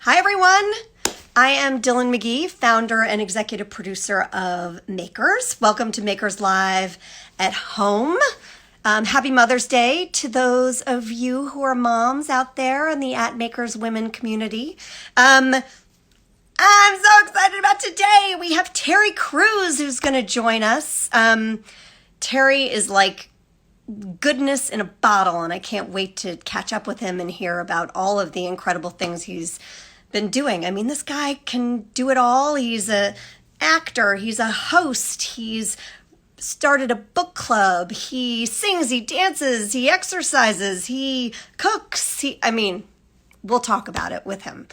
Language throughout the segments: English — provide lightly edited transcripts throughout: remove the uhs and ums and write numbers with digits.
Hi, everyone. I am Dyllan McGee, founder and executive producer of Makers. Welcome to Makers Live at Home. Happy Mother's Day to those of you who are moms out there in the At Makers Women community. I'm so excited about today. We have Terry Crews who's going to join us. Terry is like goodness in a bottle, and I can't wait to catch up with him and hear about all of the incredible things he's been doing. I mean, this guy can do it all. He's a actor, he's a host, he's started a book club, he sings, he dances, he exercises, he cooks. We'll talk about it with him.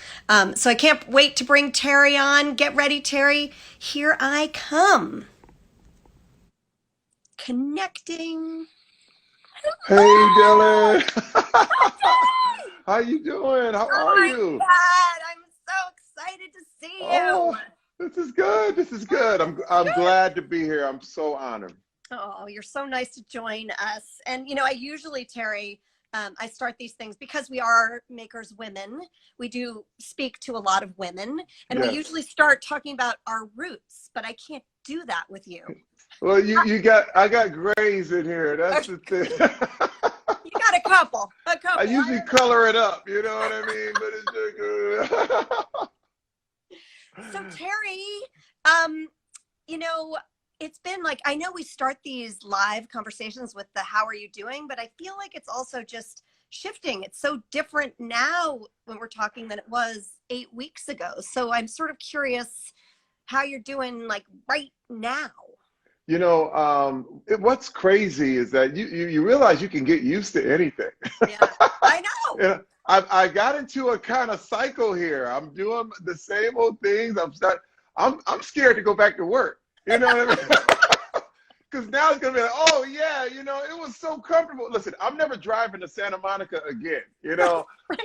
So I can't wait to bring Terry on. Get ready, Terry. Here I come. Connecting. Hey, Dylan. How you doing? How Oh are my you? God, I'm so excited to see you. Oh, this is good. This is good. I'm glad to be here. I'm so honored. Oh, you're so nice to join us. And, I usually, Terry, I start these things because we are Makers Women. We do speak to a lot of women, and we Yes. usually start talking about our roots, but I can't do that with you. Well, I got grays in here. That's the thing. You got a I couple. usually color it up, you know what I mean? But it's just good. So Terry, um, you know, it's been like, I know we start these live conversations with the how are you doing, but I feel like it's also just shifting. It's so different now when we're talking than it was 8 weeks ago. So I'm sort of curious how you're doing like right now. What's crazy is that you realize you can get used to anything. Yeah, I know. Yeah, I got into a kind of cycle here. I'm doing the same old things. I'm scared to go back to work. You know what I mean? Because now it's gonna be like, oh yeah, it was so comfortable. Listen, I'm never driving to Santa Monica again.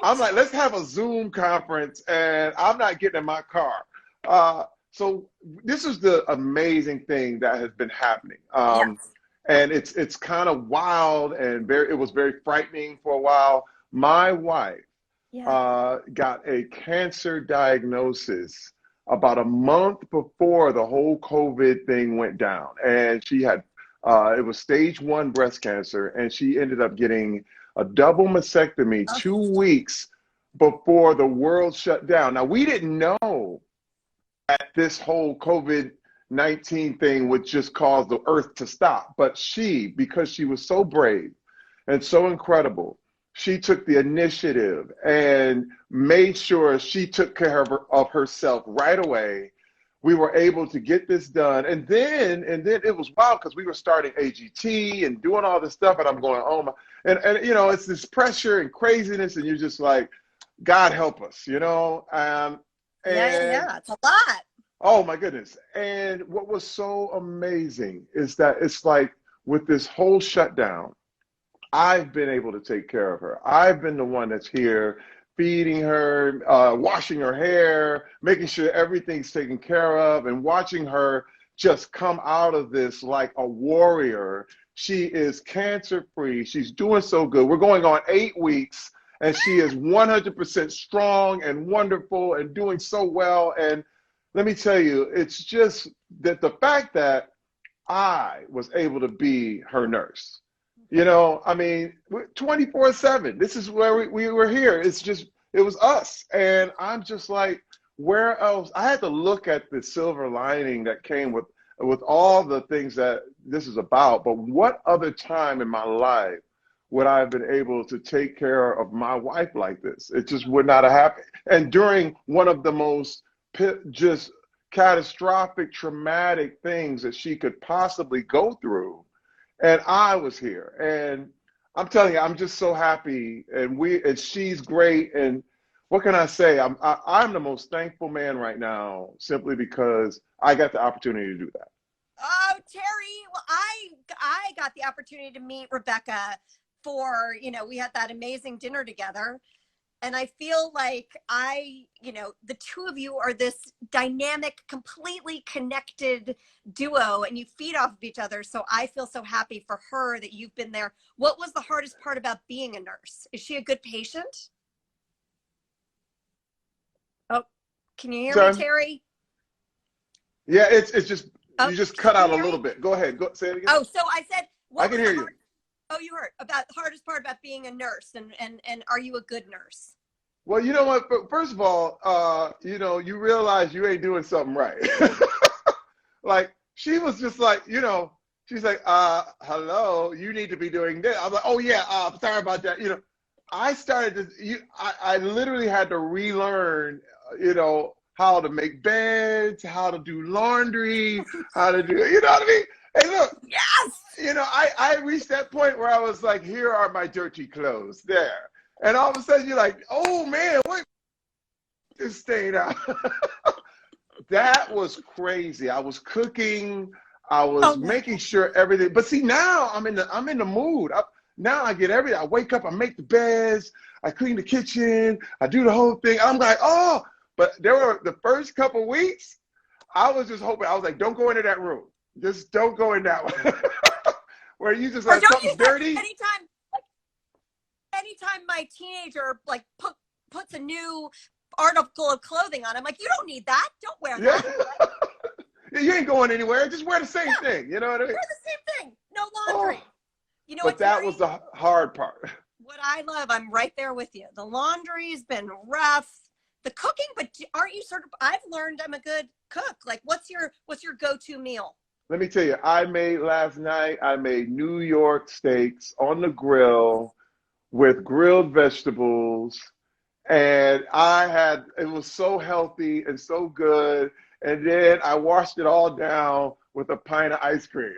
I'm like, let's have a Zoom conference, and I'm not getting in my car. So this is the amazing thing that has been happening. Yes. And it's kind of wild and it was very frightening for a while. My wife Yeah. got a cancer diagnosis about a month before the whole COVID thing went down. And she had, it was stage 1 breast cancer, and she ended up getting a double mastectomy Oh, 2 weeks before the world shut down. Now, we didn't know that this whole COVID-19 thing would just cause the earth to stop. But because she was so brave and so incredible, she took the initiative and made sure she took care of herself right away. We were able to get this done. And then it was wild because we were starting AGT and doing all this stuff. And I'm going, oh my, and it's this pressure and craziness. And you're just like, God help us. And yeah. It's a lot. oh my goodness. And what was so amazing is that it's like with this whole shutdown, I've been able to take care of her. I've been the one that's here feeding her, washing her hair, making sure everything's taken care of, and watching her just come out of this like a warrior. She is cancer free. She's doing so good. We're going on 8 weeks, and she is 100% strong and wonderful and doing so well. And let me tell you, it's just that the fact that I was able to be her nurse. 24/7. This is where we were here. It was us. And I'm just like, where else? I had to look at the silver lining that came with all the things that this is about. But what other time in my life would I have been able to take care of my wife like this? It just would not have happened. And during one of the most just catastrophic, traumatic things that she could possibly go through. And I was here. And I'm telling you, I'm just so happy. And she's great. And what can I say? I'm the most thankful man right now simply because I got the opportunity to do that. Oh, Terry, well, I got the opportunity to meet Rebecca for, we had that amazing dinner together. And I feel like the two of you are this dynamic, completely connected duo, and you feed off of each other. So I feel so happy for her that you've been there. What was the hardest part about being a nurse? Is she a good patient? Can you hear me, Sorry? Terry? Yeah, it's just Oh, you just can cut you out a hear little me? bit. Go ahead. Go say it again. Oh, so I said, I what can was hear the you. hard? Oh, you heard about the hardest part about being a nurse, and are you a good nurse? Well, you know what? First of all, you realize you ain't doing something right. Like she was just like, she's like, hello, you need to be doing this. I'm like, oh yeah, sorry about that. I started to, I literally had to relearn, how to make beds, how to do laundry, how to do, you know what I mean? Hey, look, Yes. I reached that point where I was like, here are my dirty clothes there. And all of a sudden you're like, oh man, what is staying out? That was crazy. I was cooking. I Oh was no. making sure everything. But see, now I'm in the mood. Now I get everything. I wake up. I make the beds. I clean the kitchen. I do the whole thing. I'm like, oh. But there were the first couple weeks. I was just hoping. I was like, don't go into that room. Just don't go in that one. Where you just Or like don't you something's dirty. anytime my teenager like puts a new article of clothing on, I'm like, you don't need that. Don't wear Yeah. that. Right? You ain't going anywhere. Just wear the same thing. You know what I mean? Wear the same thing. No laundry. Oh. You know But what, that Terry? was the hard part. What I love, I'm right there with you. The laundry's been rough. The cooking, but aren't you sort of? I've learned I'm a good cook. Like, what's your go-to meal? Let me tell you, last night, I made New York steaks on the grill with grilled vegetables. And it was so healthy and so good. And then I washed it all down with a pint of ice cream.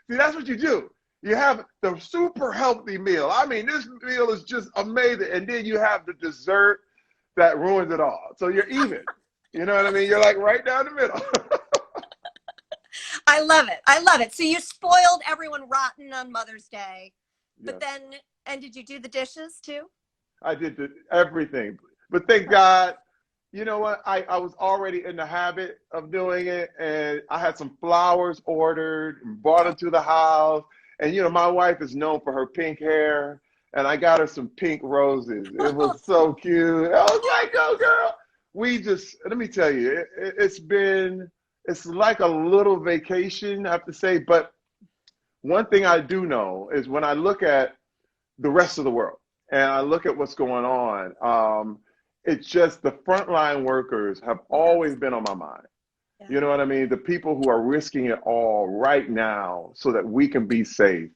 See, that's what you do. You have the super healthy meal. I mean, this meal is just amazing. And then you have the dessert that ruins it all. So you're even. You know what I mean? You're like right down the middle. I love it. I love it. So you spoiled everyone rotten on Mother's Day, but Yes, then, and did you do the dishes too? I did everything. But thank God, you know what? I was already in the habit of doing it, and I had some flowers ordered and brought them to the house. And my wife is known for her pink hair, and I got her some pink roses. It was so cute. I was like, "Oh, girl." Let me tell you, it's like a little vacation, I have to say. But one thing I do know is when I look at the rest of the world and I look at what's going on, it's just the frontline workers have always been on my mind. Yeah. You know what I mean? The people who are risking it all right now so that we can be safe.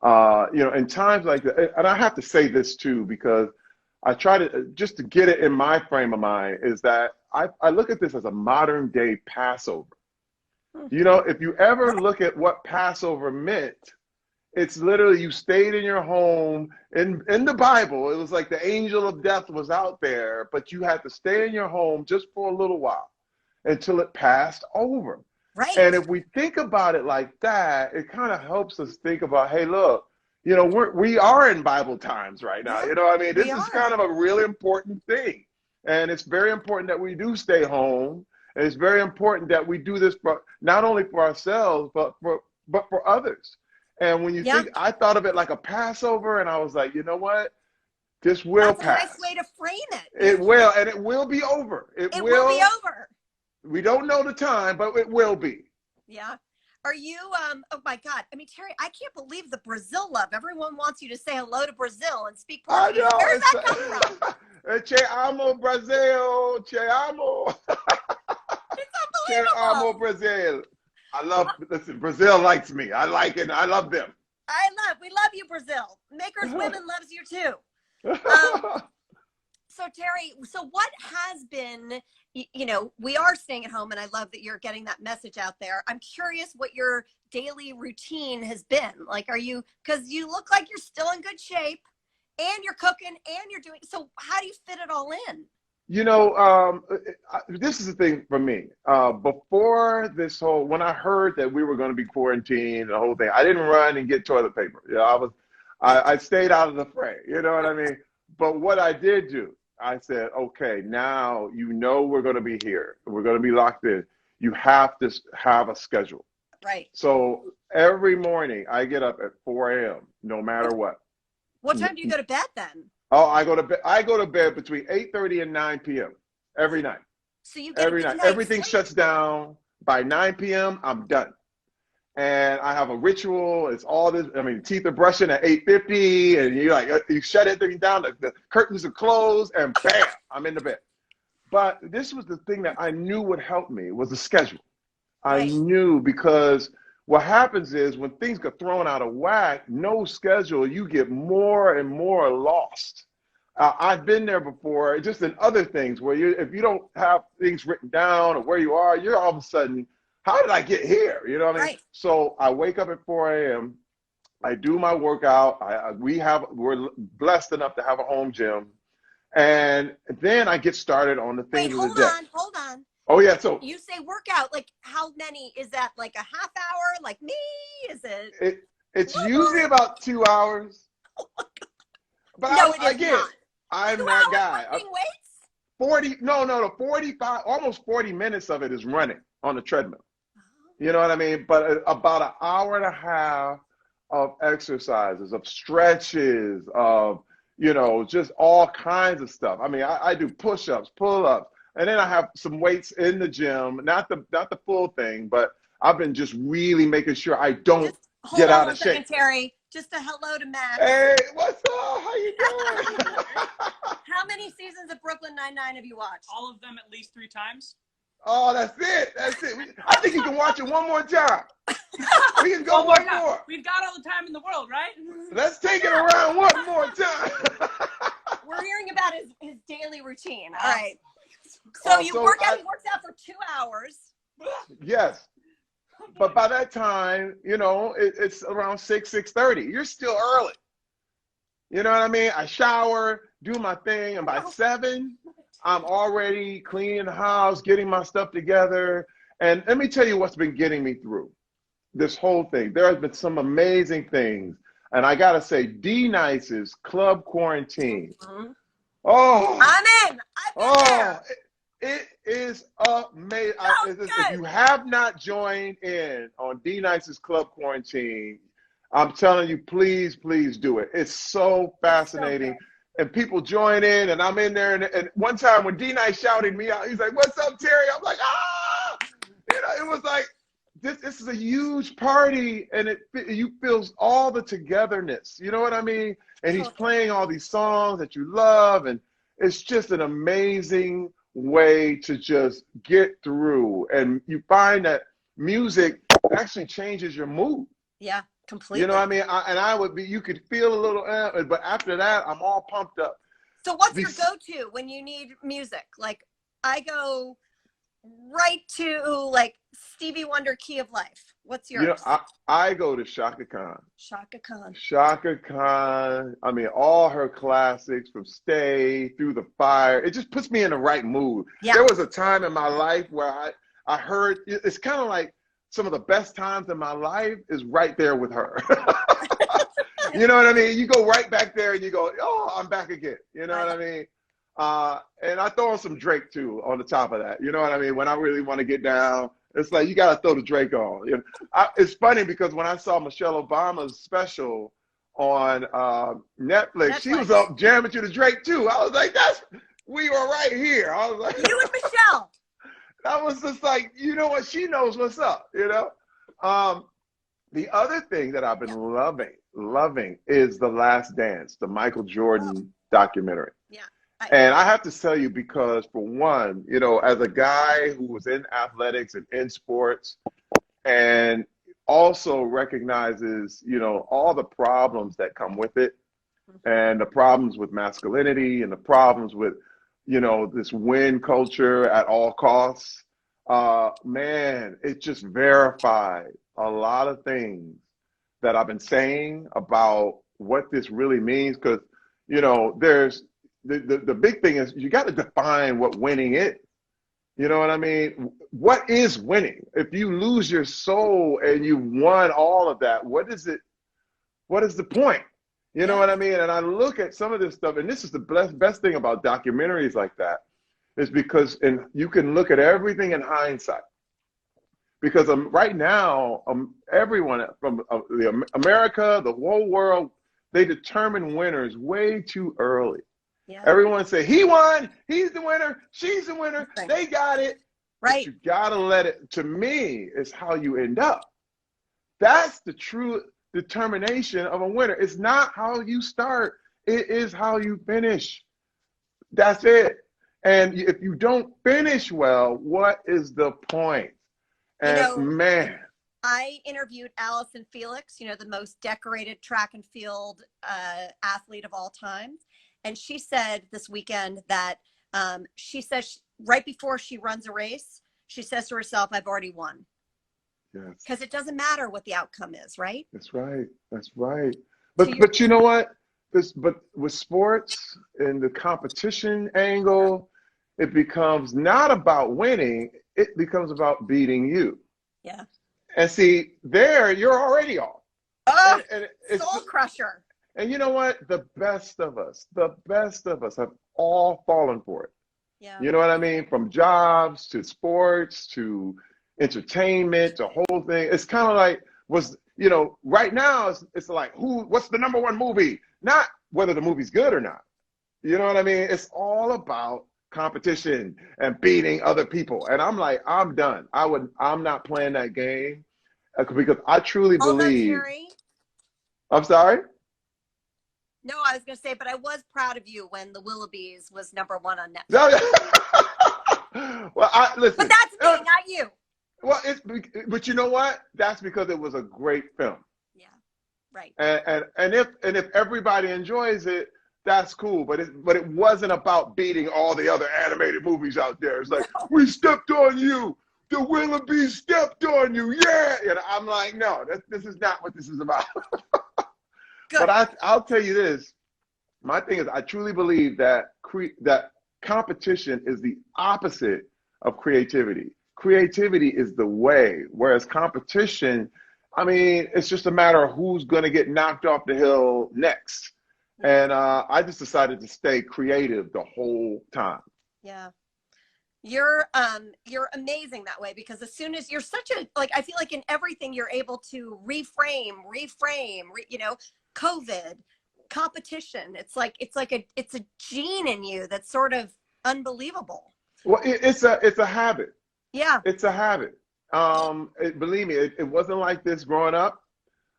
In times like that, and I have to say this too, because I try just to get it in my frame of mind, is that I look at this as a modern day Passover. If you ever look at what Passover meant, it's literally you stayed in your home. In the Bible, it was like the angel of death was out there, but you had to stay in your home just for a little while until it passed over. Right. And if we think about it like that, it kind of helps us think about, hey, look, we are in Bible times right now. Yeah, You know what I mean? we This is are. kind of a really important thing. And it's very important that we do stay home. And it's very important that we do this not only for ourselves, but for others. And when you Yeah. think, I thought of it like a Passover, and I was like, you know what? This will That's a nice pass. way to frame it. It will, and it will be over. It will be over. We don't know the time, but it will be. Yeah. Are you, oh my God. I mean, Terry, I can't believe the Brazil love. Everyone wants you to say hello to Brazil and speak I Portuguese. know. Where does that come from? Che amo Brazil. Che amo. It's Che amo unbelievable. Brazil. Listen, Brazil likes me. I like it. I love them. We love you, Brazil. Maker's Women loves you too. So Terry, what has been, we are staying at home and I love that you're getting that message out there. I'm curious what your daily routine has been. Like, because you look like you're still in good shape and you're cooking and you're doing, so how do you fit it all in? This is the thing for me. Before when I heard that we were going to be quarantined and the whole thing, I didn't run and get toilet paper. I stayed out of the fray. You know what I mean? But what I did do, I said, okay, now we're going to be here. We're going to be locked in. You have to have a schedule. Right. So every morning I get up at 4 a.m. no matter what. What time do you go to bed then? Oh, I go to bed between 8:30 and 9 p.m. every night. So you get a Every good night. night's Everything sleep. shuts down by 9 p.m. I'm done. And I have a ritual. It's all this. I mean, teeth are brushing at 8:50, and you shut everything down. The curtains are closed, and bam, I'm in the bed. But this was the thing that I knew would help me was the schedule. I Right. knew because what happens is when things get thrown out of whack, no schedule, you get more and more lost. I've been there before, just in other things where if you don't have things written down or where you are, you're all of a sudden, how did I get here? You know what I mean? Right. So I wake up at 4 a.m. I do my workout. We're blessed enough to have a home gym. And then I get started on the Wait, things of the day. hold on. Oh yeah, so You say workout, like how many? Is that like a half hour? Like me? Is it? it's usually about 2 hours. But No, it is again, not. I'm 2 that hours guy. lifting weights? 45, almost 40 minutes of it is running on the treadmill. You know what I mean? But about an hour and a half of exercises, of stretches, of, just all kinds of stuff. I mean, I do push-ups, pull-ups, and then I have some weights in the gym, not the full thing, but I've been just really making sure I don't get out of shape. Hold on 1 second, Terry. Just a hello to Max. Hey, what's up? How you doing? How many seasons of Brooklyn Nine-Nine have you watched? All of them at least 3 times. Oh, that's it. I think you can watch it one more time. We can go one more. We've got all the time in the world, right? Let's take it around one more time. We're hearing about his daily routine. All right. So he works out for 2 hours. Yes. But by that time, it's around 6:30. You're still early. You know what I mean? I shower, do my thing, and by 7, I'm already cleaning the house, getting my stuff together. And let me tell you what's been getting me through this whole thing. There has been some amazing things. And I got to say, D-Nice's Club Quarantine. Mm-hmm. Oh. I'm in. I've been there. It is amazing. If you have not joined in on D-Nice's Club Quarantine, I'm telling you, please do it. It's so fascinating. And people join in, and I'm in there. And one time when D-Nice shouted me out, he's like, "What's up, Terry?" I'm like, "Ah!" It was like, this is a huge party, and you feels all the togetherness. You know what I mean? And he's playing all these songs that you love, and it's just an amazing way to just get through. And you find that music actually changes your mood. Yeah, completely. You know what I mean? You could feel a little, but after that, I'm all pumped up. So what's your go-to when you need music? Like, I go right to like Stevie Wonder, Key of Life. What's yours? I go to Shaka Khan. Shaka Khan. Shaka Khan. I mean, all her classics from Stay, Through the Fire. It just puts me in the right mood. Yeah. There was a time in my life where I heard, it's kind of like some of the best times in my life is right there with her. You know what I mean? You go right back there and you go, oh, I'm back again. You know what I mean? And I throw in some Drake too on the top of that. You know what I mean? When I really want to get down, it's like you got to throw the Drake on. It's funny because when I saw Michelle Obama's special on Netflix, she was up jamming to the Drake too. I was like, we were right here. I was like, you and Michelle. That was just like, you know what? She knows what's up. The other thing that I've been loving is The Last Dance, the Michael Jordan documentary. Yeah. And I have to tell you, because for one, as a guy who was in athletics and in sports and also recognizes, all the problems that come with it and the problems with masculinity and the problems with, this win culture at all costs, man, it just verified a lot of things that I've been saying about what this really means. Because, there's, the big thing is you got to define what winning is. You know what I mean? What is winning? If you lose your soul and you won all of that, what is it? What is the point? You know what I mean? And I look at some of this stuff, and this is the best thing about documentaries like that, is because you can look at everything in hindsight. Because right now, everyone from America, the whole world, they determine winners way too early. Yeah. Everyone say, he won, he's the winner, she's the winner, Right. they got it. Right. But you gotta let it, to me, is how you end up. That's the true determination of a winner. It's not how you start, it is how you finish. That's it. And if you don't finish well, what is the point? And man, I interviewed Allison Felix, the most decorated track and field athlete of all time. And she said this weekend that she says right before she runs a race, she says to herself, I've already won. yes. Because it doesn't matter what the outcome is, right? That's right. That's right. But you know what? But with sports and the competition angle, it becomes not about winning, it becomes about beating you. Yeah. And see, there you're already off. Oh, and it's soul crusher. And you know what? The best of us have all fallen for it. Yeah. You know what I mean? From jobs to sports to entertainment, the whole thing. It's kind of like right now it's like what's the number one movie? Not whether the movie's good or not. You know what I mean? It's all about competition and beating other people. And I'm like, I'm done. I'm not playing that game because I truly believe. Terry, I'm sorry? No, I was going to say, but I was proud of you when The Willoughbys was #1 on Netflix. No, well, listen. But that's me, not you. Well, but you know what? That's because it was a great film. Yeah, right. And if everybody enjoys it, that's cool. But it wasn't about beating all the other animated movies out there. It's like, we stepped on you. The Willoughbys stepped on you. Yeah. And I'm like, no, this is not what this is about. Good. But I'll tell you this. My thing is, I truly believe that that competition is the opposite of creativity. Creativity is the way, whereas competition, I mean, it's just a matter of who's going to get knocked off the hill next. And I just decided to stay creative the whole time. Yeah. You're amazing that way, because as soon as you're I feel like in everything you're able to reframe, COVID, competition. It's a gene in you that's sort of unbelievable. Well, it's a habit. Yeah. It's a habit. Believe me, it wasn't like this growing up.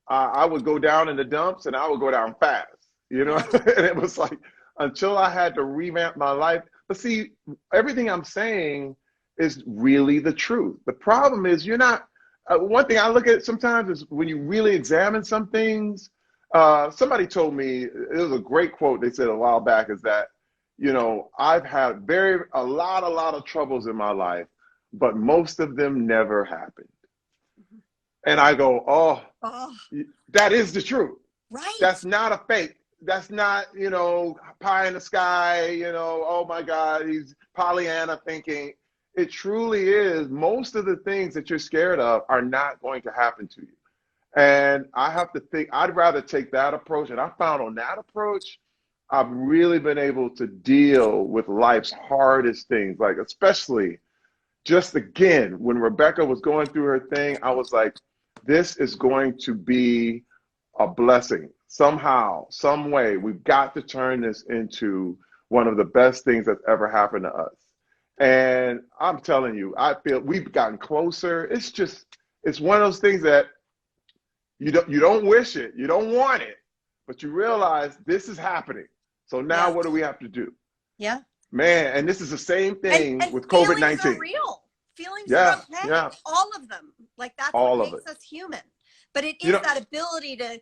I would go down in the dumps and I would go down fast, and it was like, until I had to revamp my life. But see, everything I'm saying is really the truth. The problem is you're not, one thing I look at sometimes is when you really examine some things, somebody told me, it was a great quote they said a while back, is that, I've had a lot of troubles in my life, but most of them never happened. And I go, oh, that is the truth. Right. That's not a fake. That's not, pie in the sky, oh my God, he's Pollyanna thinking. It truly is. Most of the things that you're scared of are not going to happen to you. And I have to think, I'd rather take that approach. And I found on that approach, I've really been able to deal with life's hardest things, like especially just again, when Rebecca was going through her thing, I was like, this is going to be a blessing. Somehow, some way, we've got to turn this into one of the best things that's ever happened to us. And I'm telling you, I feel we've gotten closer. It's one of those things that you don't wish it, you don't want it, but you realize this is happening. So now what do we have to do? Yeah. Man, and this is the same thing with COVID-19. Feelings are real. Feelings are okay. Yeah. All of them. Like that's what makes us human. But it is that ability to,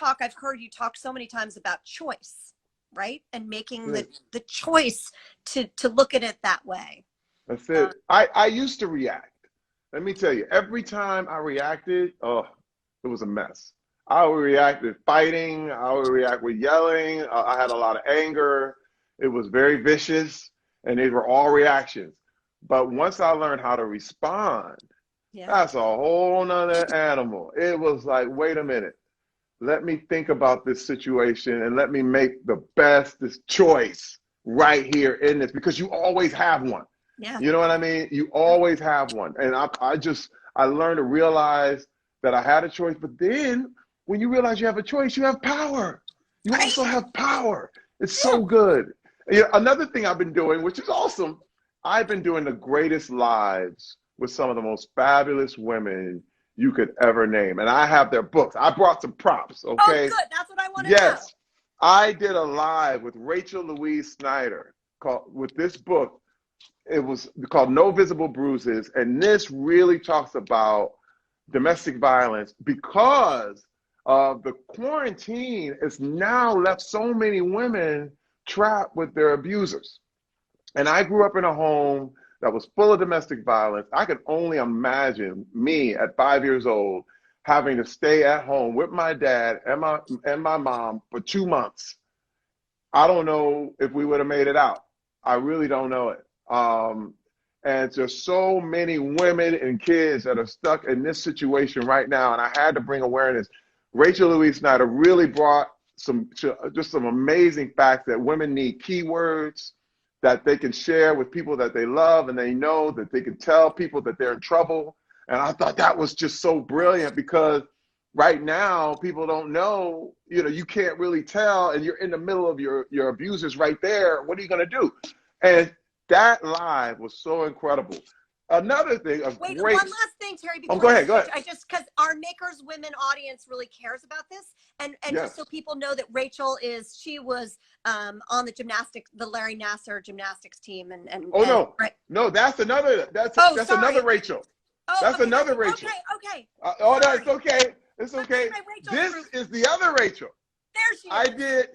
I've heard you talk so many times about choice, right? And making the choice to look at it that way. That's it. I used to react. Let me tell you, every time I reacted, it was a mess. I would react with fighting. I would react with yelling. I had a lot of anger. It was very vicious, and they were all reactions. But once I learned how to respond, that's a whole nother animal. It was like, wait a minute. Let me think about this situation and let me make the best choice right here in this, because you always have one. Yeah. You know what I mean? You always have one. And I learned to realize that I had a choice. But then when you realize you have a choice, you have power. You also have power. It's so good. Another thing I've been doing, which is awesome, I've been doing the greatest lives with some of the most fabulous women you could ever name. And I have their books. I brought some props, Oh, okay? good. That's what I want to know. Yes. I did a live with Rachel Louise Snyder with this book. It was called No Visible Bruises. And this really talks about domestic violence because of the quarantine has now left so many women trapped with their abusers. And I grew up in a home that was full of domestic violence. I could only imagine me at 5 years old having to stay at home with my dad and my mom for 2 months. I don't know if we would have made it out. I really don't know it. And there's so many women and kids that are stuck in this situation right now. And I had to bring awareness. Rachel Louise Snyder really brought just some amazing facts that women need keywords that they can share with people that they love and they know that they can tell people that they're in trouble. And I thought that was just so brilliant because right now people don't know, you can't really tell and you're in the middle of your abusers right there. What are you going to do? And that live was so incredible. Another thing, Wait, one last thing, Terry. Before go ahead. Because our Makers Women audience really cares about this, and yes. Just so people know that Rachel she was on the Larry Nassar gymnastics team, no, that's another Rachel. That's another Rachel. Okay. No, it's okay. It's okay. This is the other Rachel. There she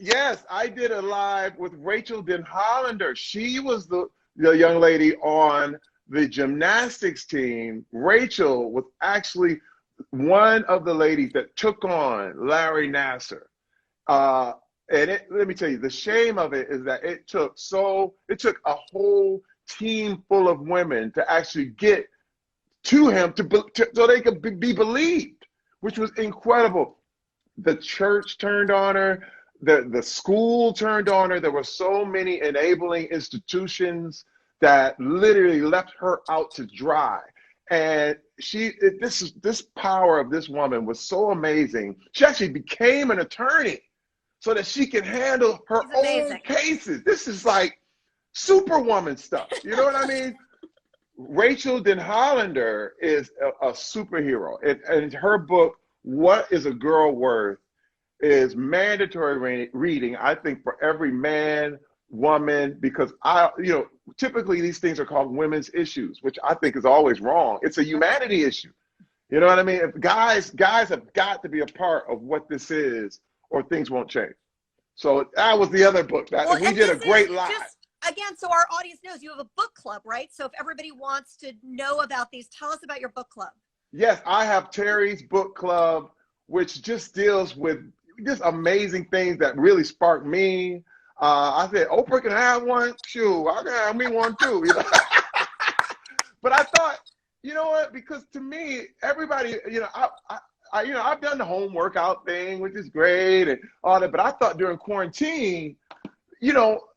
is. I did a live with Rachel Den Hollander. She was the young lady on the gymnastics team. Rachel was actually one of the ladies that took on Larry Nassar. And let me tell you, the shame of it is that it took a whole team full of women to actually get to him so they could be believed, which was incredible. The church turned on her. The school turned on her. There were so many enabling institutions that literally left her out to dry. And this power of this woman was so amazing. She actually became an attorney so that she can handle her own cases. This is like superwoman stuff. You know what I mean? Rachel Den Hollander is a superhero. And her book, What is a Girl Worth, is mandatory reading, I think, for every man, woman, because typically these things are called women's issues, which I think is always wrong. It's a humanity issue. You know what I mean? If guys have got to be a part of what this is, or things won't change. So that was the other book we did a great live. Again, so our audience knows you have a book club, right? So if everybody wants to know about these, tell us about your book club. Yes, I have Terry's book club, which just deals with just amazing things that really sparked me. I said, Oprah can have one. Shoot, I can have me one too. But I thought, you know what? Because to me, everybody, I've done the home workout thing, which is great and all that. But I thought during quarantine,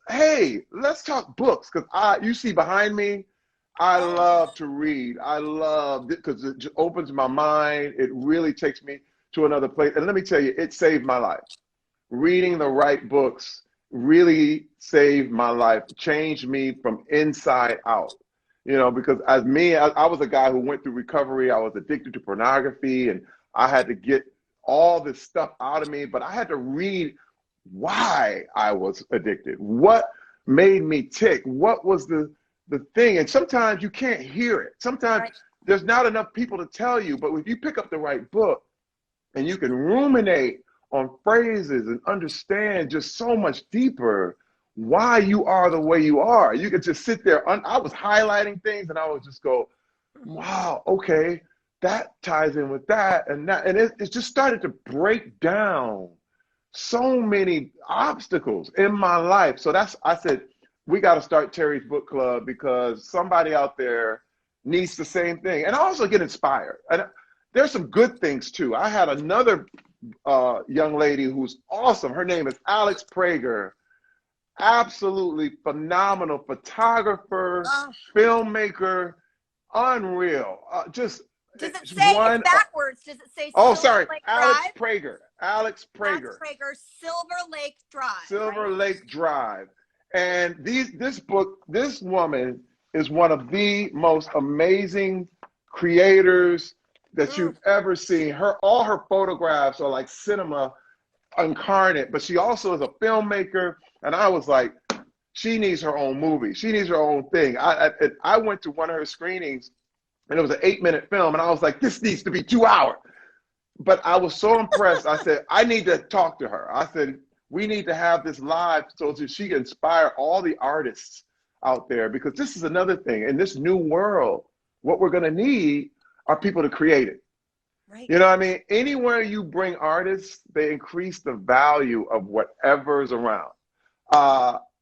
hey, let's talk books. Because you see behind me, I love to read. I love it because it just opens my mind. It really takes me to another place. And let me tell you, it saved my life. Reading the right books really saved my life, changed me from inside out. Because I was a guy who went through recovery. I was addicted to pornography and I had to get all this stuff out of me, but I had to read why I was addicted. What made me tick? What was the thing? And sometimes you can't hear it. Sometimes there's not enough people to tell you, but if you pick up the right book and you can ruminate on phrases and understand just so much deeper why you are the way you are. You could just sit there. I was highlighting things and I would just go, wow, okay, that ties in with that and that. And it just started to break down so many obstacles in my life. So I said, we got to start Terry's book club because somebody out there needs the same thing. And I also get inspired. And there's some good things too. I had another young lady who's awesome. Her name is Alex Prager. Absolutely phenomenal photographer, filmmaker, unreal. Does it say it's backwards? Does it say? Sorry, Alex Prager. Alex Prager, Silver Lake Drive. Lake Drive. And this woman is one of the most amazing creators that you've ever seen. All her photographs are like cinema incarnate, but she also is a filmmaker. And I was like, she needs her own movie. She needs her own thing. I went to one of her screenings, and it was an 8-minute film, and I was like, this needs to be 2 hours. But I was so impressed. I said, I need to talk to her. I said, we need to have this live so that she can inspire all the artists out there, because this is another thing. In this new world, what we're going to need are people to create it. Right. You know what I mean? Anywhere you bring artists, they increase the value of whatever's around.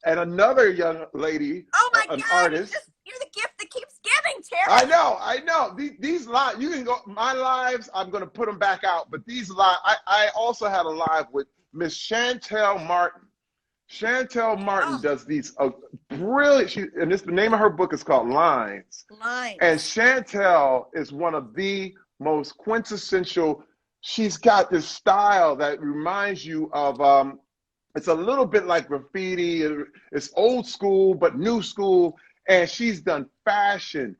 And another young lady, Oh my an God, artist. you're the gift that keeps giving, Terry. I know. These lives, you can go, my lives, I'm going to put them back out. But these lives, I also had a live with Miss Chantel Martin. Chantel Martin does these brilliant, and the name of her book is called Lines. Lines. And Chantel is one of the most quintessential. She's got this style that reminds you of, it's a little bit like graffiti. It's old school, but new school. And she's done fashion.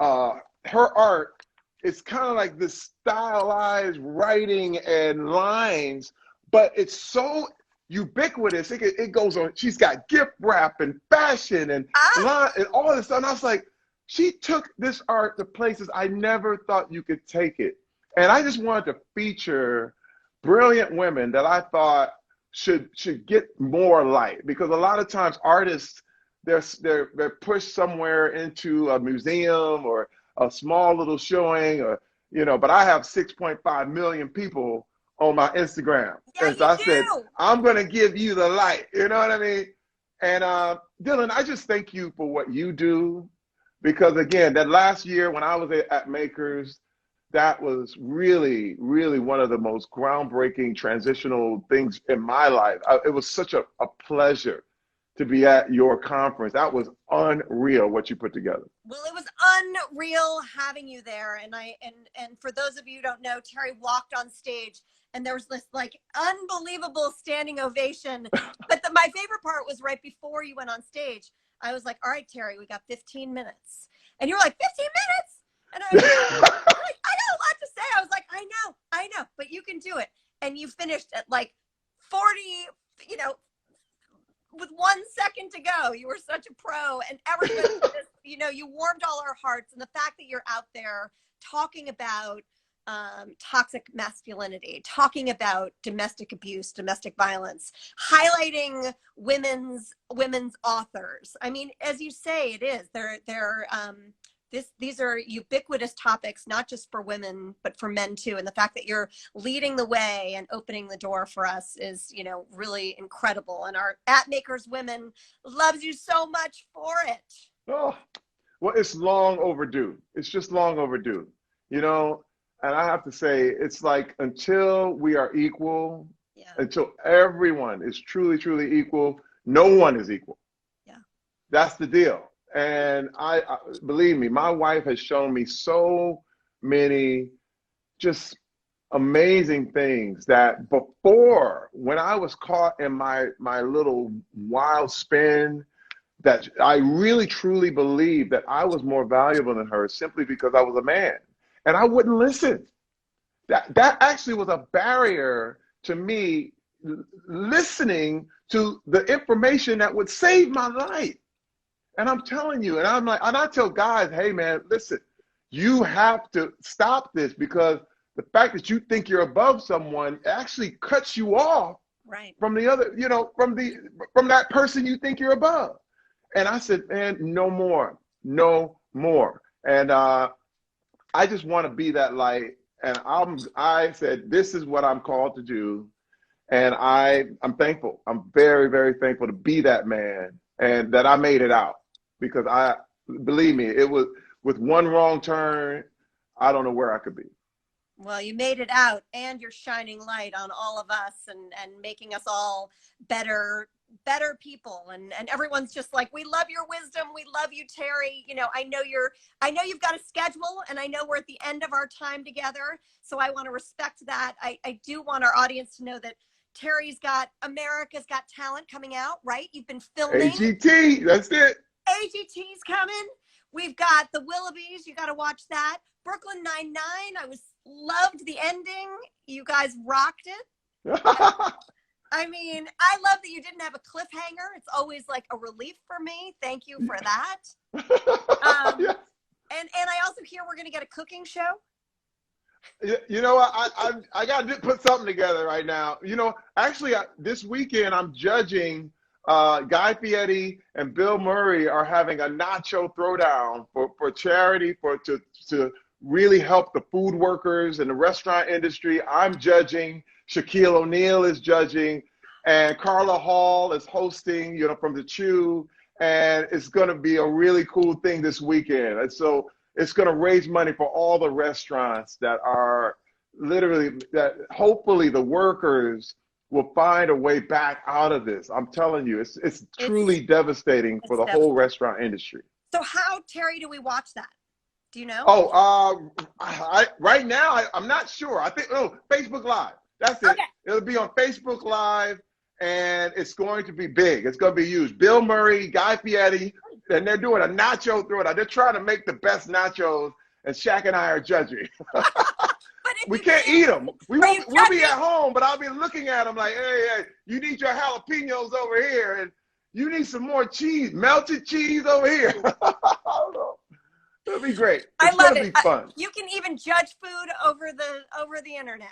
Her art is kind of like this stylized writing and lines, but it's so ubiquitous. It goes on. She's got gift wrap and fashion and line and all this stuff. And I was like, she took this art to places I never thought you could take it. And I just wanted to feature brilliant women that I thought should get more light, because a lot of times artists, they're pushed somewhere into a museum or a small little showing, or but I have 6.5 million people on my Instagram. Yeah, and so I said, I'm gonna give you the light, you know what I mean? And Dyllan, I just thank you for what you do, because again, that last year when I was at Makers, that was really, really one of the most groundbreaking transitional things in my life. It was such a pleasure to be at your conference. That was unreal what you put together. Well, it was unreal having you there. And and for those of you who don't know, Terry walked on stage and there was this like unbelievable standing ovation. But my favorite part was right before you went on stage. I was like, all right, Terry, we got 15 minutes. And you were like, 15 minutes? And I was like, I got a lot to say. I was like, I know, but you can do it. And you finished at like 40, with 1 second to go. You were such a pro, and everybody just, you warmed all our hearts. And the fact that you're out there talking about toxic masculinity, talking about domestic abuse, domestic violence, highlighting women's authors. I mean, as you say, it is. These are ubiquitous topics, not just for women, but for men too. And the fact that you're leading the way and opening the door for us is, really incredible. And our At Makers Women loves you so much for it. Oh, well, it's long overdue. It's just long overdue, and I have to say, it's like until we are equal, until everyone is truly, truly equal, no one is equal. Yeah. That's the deal. And I believe me, my wife has shown me so many just amazing things that before, when I was caught in my little wild spin, that I really truly believed that I was more valuable than her simply because I was a man. And I wouldn't listen. That actually was a barrier to me listening to the information that would save my life. And I'm telling you, and I'm like, and I tell guys, hey man, listen, you have to stop this, because the fact that you think you're above someone actually cuts you off from the other, from that person you think you're above. And I said, man, no more. And I just want to be that light. And I said, this is what I'm called to do. And I'm thankful. I'm very, very thankful to be that man, and that I made it out. Because believe me, it was with one wrong turn, I don't know where I could be. Well, you made it out, and you're shining light on all of us and making us all better people. And everyone's just like, we love your wisdom. We love you, Terry. I know you've got a schedule, and I know we're at the end of our time together. So I want to respect that. I do want our audience to know that Terry's got America's Got Talent coming out, right? You've been filming. AGT, that's it. AGT's coming. We've got the Willoughbys. You got to watch that. Brooklyn Nine-Nine. Loved the ending. You guys rocked it. I mean, I love that you didn't have a cliffhanger. It's always like a relief for me. Thank you for that. Yes. And I also hear we're going to get a cooking show. You know what? I got to put something together right now. You know, actually, this weekend I'm judging. Guy Fieri and Bill Murray are having a nacho throwdown for charity to really help the food workers and the restaurant industry. I'm judging. Shaquille O'Neal is judging, and Carla Hall is hosting. You know, from the Chew, and it's going to be a really cool thing this weekend. And so it's going to raise money for all the restaurants that are that hopefully the workers will find a way back out of this. I'm telling you, it's truly devastating for the whole restaurant industry. So how, Terry, do we watch that? Do you know? Oh, right now, I'm not sure. I think, Facebook Live. That's it. Okay. It'll be on Facebook Live, and it's going to be big. It's going to be huge. Bill Murray, Guy Fieri, and they're doing a nacho throwdown. They're trying to make the best nachos, and Shaq and I are judging. We can't eat them. We'll be at home, but I'll be looking at them like, hey, you need your jalapenos over here, and you need some more cheese, melted cheese over here. I don't know. It'll be great. It's gonna be fun. You can even judge food over the internet.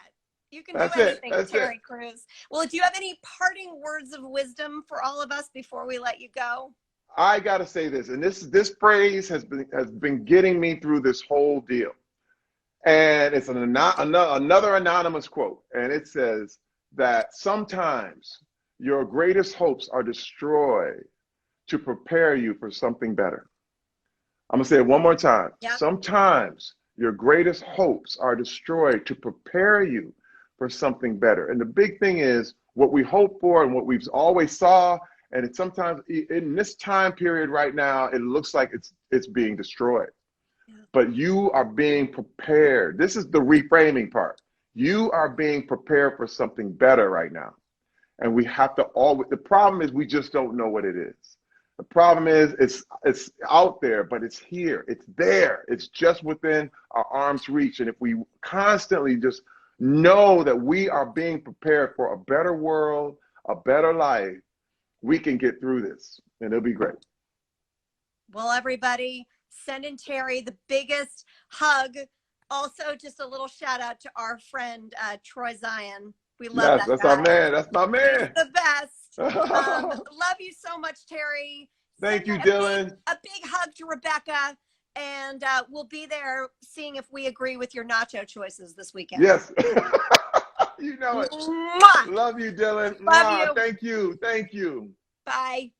You can do anything, Terry Crews. Well, do you have any parting words of wisdom for all of us before we let you go? I gotta say this, and this phrase has been getting me through this whole deal. And it's another anonymous quote, and it says that sometimes your greatest hopes are destroyed to prepare you for something better. I'm gonna say it one more time. Yeah. Sometimes your greatest hopes are destroyed to prepare you for something better. And the big thing is what we hope for and what we've always saw, and it's sometimes in this time period right now, it looks like it's being destroyed. But you are being prepared. This is the reframing part. You are being prepared for something better right now. And we have to the problem is we just don't know what it is. The problem is it's out there, but it's here. It's there. It's just within our arm's reach. And if we constantly just know that we are being prepared for a better world, a better life, we can get through this, and it'll be great. Well, everybody, send in Terry the biggest hug. Also, just a little shout out to our friend Troy Zion. We love that. That's guy. our man. That's my man. He's the best. Love you so much, Terry. Thank you, Dyllan. A big hug to Rebecca, and we'll be there seeing if we agree with your nacho choices this weekend. Yes. You know it. Mwah! Love you, Dyllan. Love you. Thank you. Thank you. Bye.